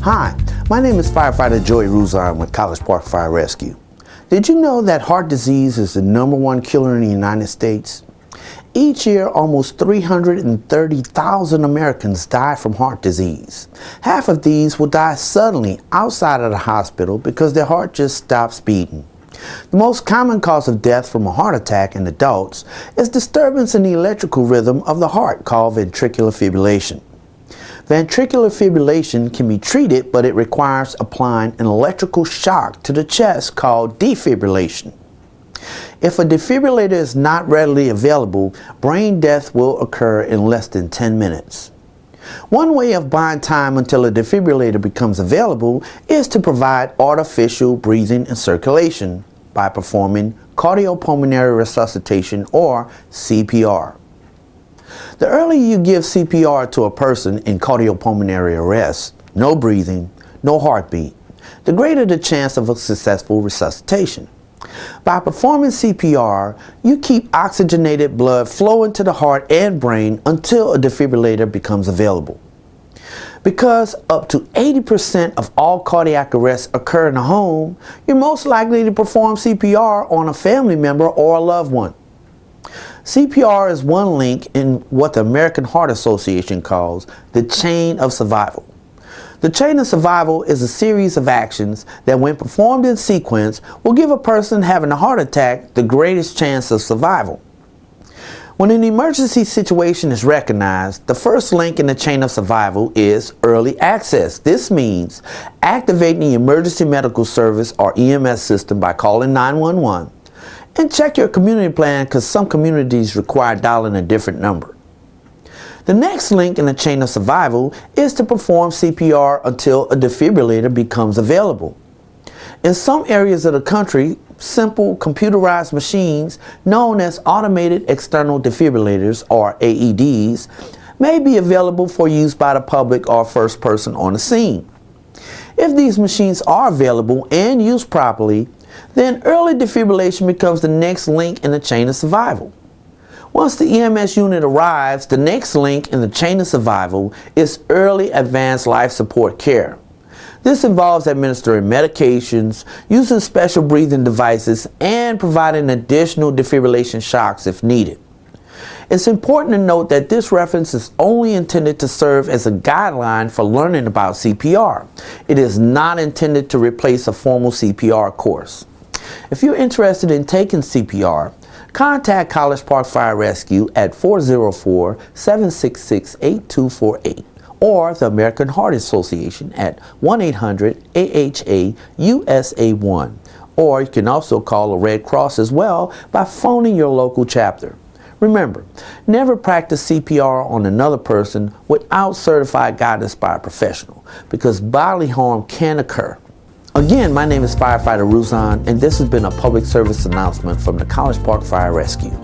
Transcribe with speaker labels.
Speaker 1: Hi, my name is Firefighter Joey Rouzan with College Park Fire Rescue. Did you know that heart disease is the #1 killer in the United States? Each year, almost 330,000 Americans die from heart disease. Half of these will die suddenly outside of the hospital because their heart just stops beating. The most common cause of death from a heart attack in adults is disturbance in the electrical rhythm of the heart called ventricular fibrillation. Ventricular fibrillation can be treated, but it requires applying an electrical shock to the chest called defibrillation. If a defibrillator is not readily available, brain death will occur in less than 10 minutes. One way of buying time until a defibrillator becomes available is to provide artificial breathing and circulation by performing cardiopulmonary resuscitation or CPR. The earlier you give CPR to a person in cardiopulmonary arrest, no breathing, no heartbeat, the greater the chance of a successful resuscitation. By performing CPR, you keep oxygenated blood flowing to the heart and brain until a defibrillator becomes available. Because up to 80% of all cardiac arrests occur in the home, you're most likely to perform CPR on a family member or a loved one. CPR is one link in what the American Heart Association calls the chain of survival. The chain of survival is a series of actions that, when performed in sequence, will give a person having a heart attack the greatest chance of survival. When an emergency situation is recognized, the first link in the chain of survival is early access. This means activating the emergency medical service or EMS system by calling 911. And check your community plan, because some communities require dialing a different number. The next link in the chain of survival is to perform CPR until a defibrillator becomes available. In some areas of the country, simple computerized machines known as automated external defibrillators or AEDs may be available for use by the public or first person on the scene. If these machines are available and used properly, then early defibrillation becomes the next link in the chain of survival. Once the EMS unit arrives, the next link in the chain of survival is early advanced life support care. This involves administering medications, using special breathing devices, and providing additional defibrillation shocks if needed. It's important to note that this reference is only intended to serve as a guideline for learning about CPR. It is not intended to replace a formal CPR course. If you're interested in taking CPR, contact College Park Fire Rescue at 404-766-8248 or the American Heart Association at 1-800-AHA-USA1. Or you can also call the Red Cross as well by phoning your local chapter. Remember, never practice CPR on another person without certified guidance by a professional, because bodily harm can occur. Again, my name is Firefighter Rouzan, and this has been a public service announcement from the College Park Fire Rescue.